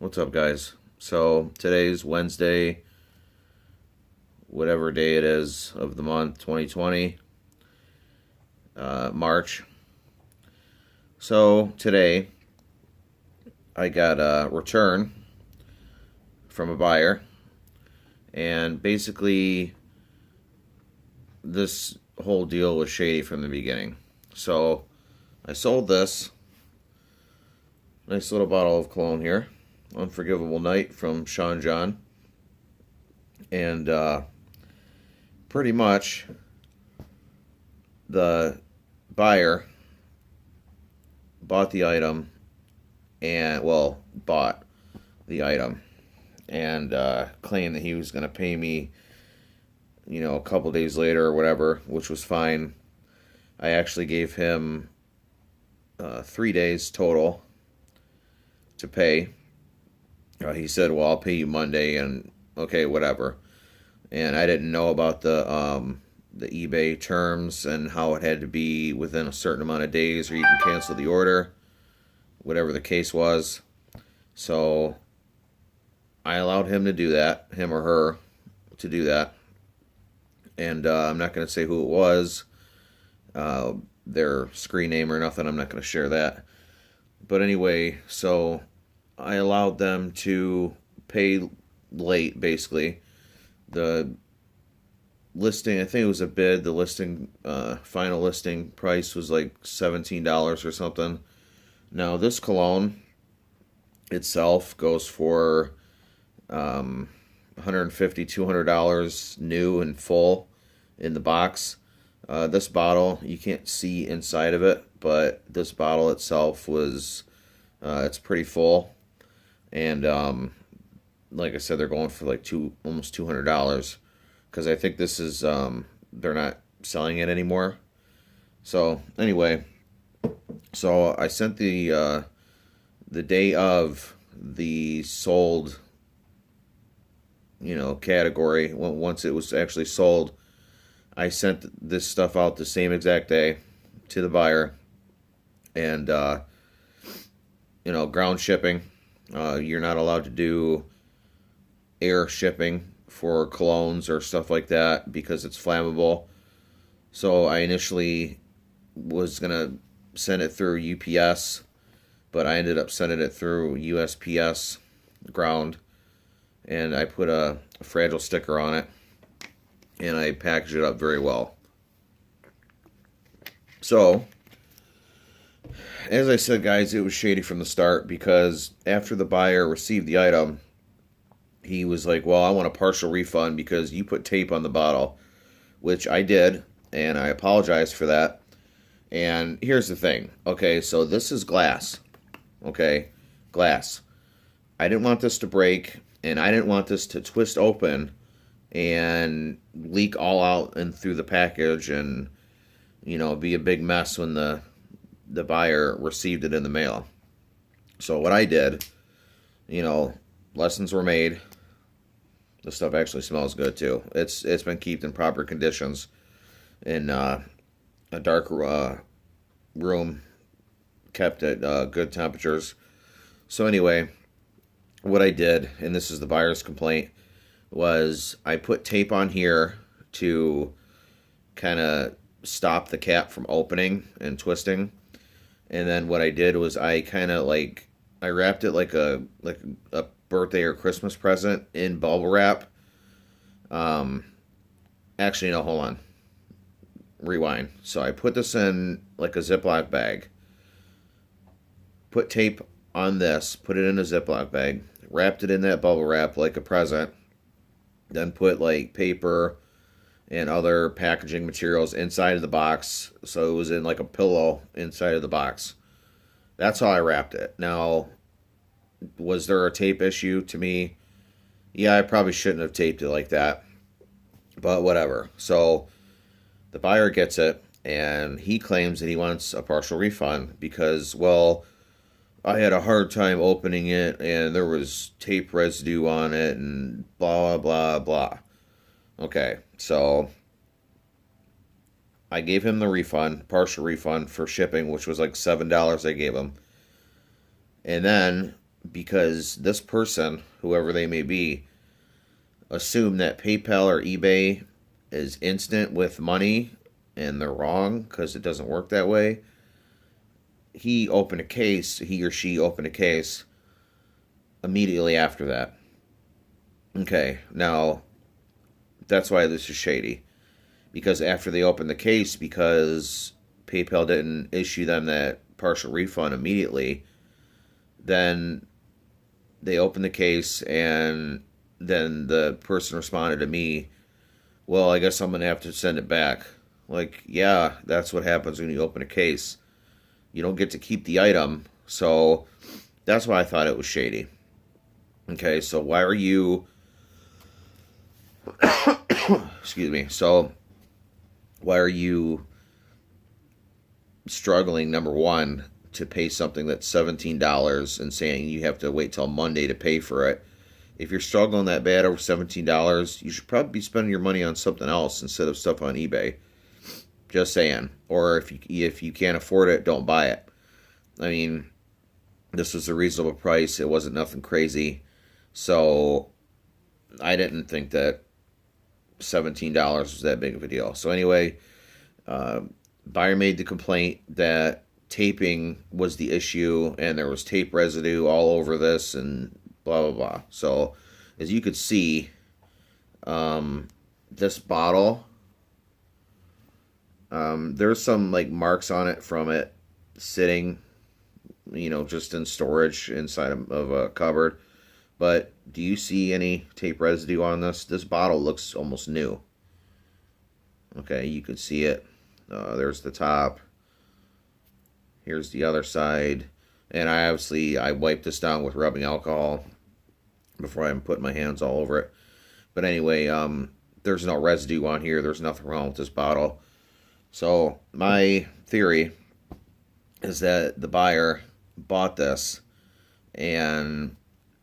What's up, guys? So today's Wednesday, whatever day it is of the month, 2020, March. So today I got a return from a buyer, and basically this whole deal was shady from the beginning. So I sold this nice little bottle of cologne here, Unforgivable Night from Sean John, and pretty much the buyer bought the item and, well, bought the item and claimed that he was going to pay me, a couple days later or whatever, which was fine. I actually gave him 3 days total to pay. He said, "Well, I'll pay you Monday," and okay, whatever. And I didn't know about the eBay terms and how it had to be within a certain amount of days, or you can cancel the order, whatever the case was. So I allowed him to do that, him or her, to do that. And I'm not going to say who it was, their screen name or nothing. I'm not going to share that. But anyway, so I allowed them to pay late, basically. The listing, I think it was a bid, the listing, final listing price was like $17 or something. Now, this cologne itself goes for $150, $200 new and full in the box. This bottle, you can't see inside of it, but this bottle itself was, it's pretty full. And like I said, they're going for like almost $200 because I think this is, they're not selling it anymore. So anyway, so I sent the day of the sold, category. Once it was actually sold, I sent this stuff out the same exact day to the buyer, and ground shipping. You're not allowed to do air shipping for colognes or stuff like that because it's flammable. So I initially was gonna send it through UPS, but I ended up sending it through USPS ground, and I put a fragile sticker on it, and I packaged it up very well. So, as I said, guys, it was shady from the start because after the buyer received the item, he was like, "Well, I want a partial refund because you put tape on the bottle," which I did, and I apologize for that. And here's the thing. Okay, so this is glass. Okay, glass. I didn't want this to break, and I didn't want this to twist open and leak all out and through the package and, be a big mess when the buyer received it in the mail. So what I did, lessons were made. The stuff actually smells good too. It's been kept in proper conditions in a dark room, kept at good temperatures. So anyway, what I did, and this is the buyer's complaint, was I put tape on here to kind of stop the cap from opening and twisting. And then what I did was I kind of I wrapped it like a birthday or Christmas present in bubble wrap. Actually, no, hold on. Rewind. So I put this in like a Ziploc bag. Put tape on this. Put it in a Ziploc bag. Wrapped it in that bubble wrap like a present. Then put like paper and other packaging materials inside of the box. So it was in like a pillow inside of the box. That's how I wrapped it. Now, was there a tape issue to me? Yeah, I probably shouldn't have taped it like that. But whatever. So the buyer gets it, and he claims that he wants a partial refund because, well, I had a hard time opening it, and there was tape residue on it, and blah, blah, blah. Okay, so I gave him the refund, partial refund for shipping, which was like $7 I gave him. And then because this person, whoever they may be, assumed that PayPal or eBay is instant with money, and they're wrong because it doesn't work that way. He or she opened a case immediately after that. Okay, now that's why this is shady. Because after they opened the case, because PayPal didn't issue them that partial refund immediately, then they opened the case, and then the person responded to me, well, I guess I'm going to have to send it back. Like, yeah, that's what happens when you open a case. You don't get to keep the item. So that's why I thought it was shady. Okay, so why are you... Excuse me. So why are you struggling, number one, to pay something that's $17 and saying you have to wait till Monday to pay for it? If you're struggling that bad over $17, you should probably be spending your money on something else instead of stuff on eBay. Just saying. Or if you can't afford it, don't buy it. I mean, this was a reasonable price. It wasn't nothing crazy. So I didn't think that $17 was that big of a deal. So anyway, buyer made the complaint that taping was the issue and there was tape residue all over this and blah, blah, blah. So as you could see, this bottle, there's some like marks on it from it sitting, just in storage inside of a cupboard. But do you see any tape residue on this? This bottle looks almost new. Okay, you can see it. There's the top. Here's the other side. And I wiped this down with rubbing alcohol before I put my hands all over it. But anyway, there's no residue on here. There's nothing wrong with this bottle. So my theory is that the buyer bought this and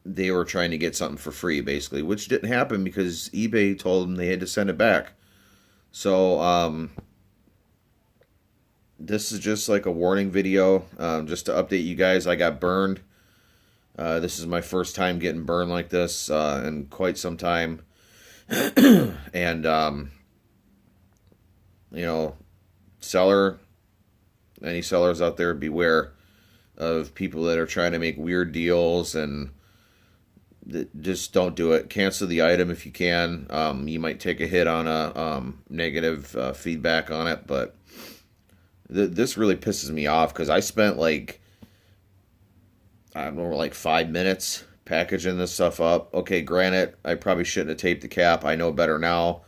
they were trying to get something for free, basically, which didn't happen because eBay told them they had to send it back. So this is just like a warning video, just to update you guys. I got burned. This is my first time getting burned like this in quite some time. And, any sellers out there, beware of people that are trying to make weird deals, and just don't do it. Cancel the item if you can. You might take a hit on a negative feedback on it, but this really pisses me off because I spent like 5 minutes packaging this stuff up. Okay, granted, I probably shouldn't have taped the cap. I know better now.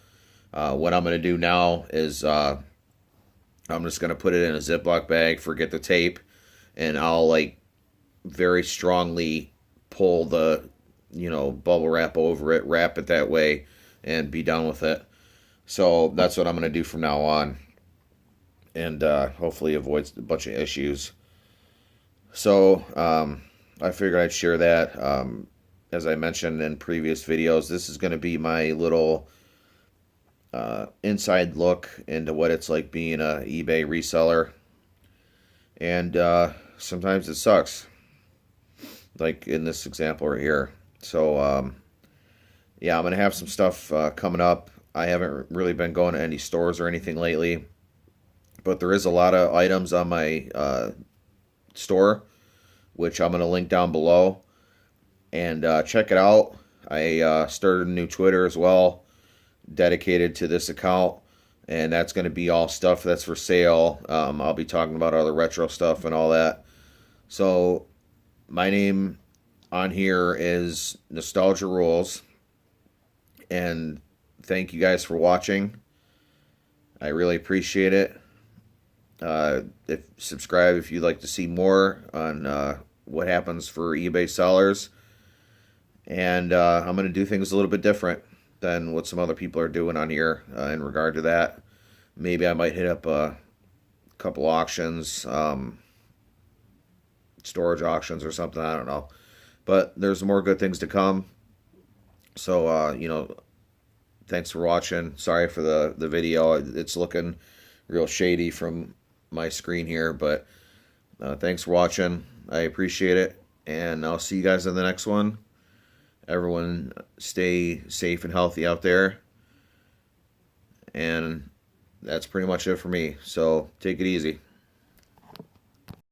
What I'm going to do now is I'm just going to put it in a Ziploc bag, forget the tape, and I'll very strongly pull the bubble wrap over it, wrap it that way, and be done with it. So that's what I'm going to do from now on, and hopefully avoid a bunch of issues. So I figured I'd share that. As I mentioned in previous videos, this is going to be my little inside look into what it's like being a eBay reseller. And sometimes it sucks, like in this example right here. So yeah, I'm gonna have some stuff coming up. I haven't really been going to any stores or anything lately, but there is a lot of items on my store, which I'm gonna link down below, and check it out. I started a new Twitter as well, dedicated to this account, and that's going to be all stuff that's for sale. I'll be talking about other retro stuff and all that. So my name on here is Nostalgia Rules, and thank you guys for watching. I really appreciate it. Subscribe if you'd like to see more on what happens for eBay sellers. And I'm going to do things a little bit different than what some other people are doing on here in regard to that. Maybe I might hit up a couple auctions, storage auctions or something. I don't know. But there's more good things to come. So, thanks for watching. Sorry for the video. It's looking real shady from my screen here. But thanks for watching. I appreciate it. And I'll see you guys in the next one. Everyone stay safe and healthy out there. And that's pretty much it for me. So take it easy.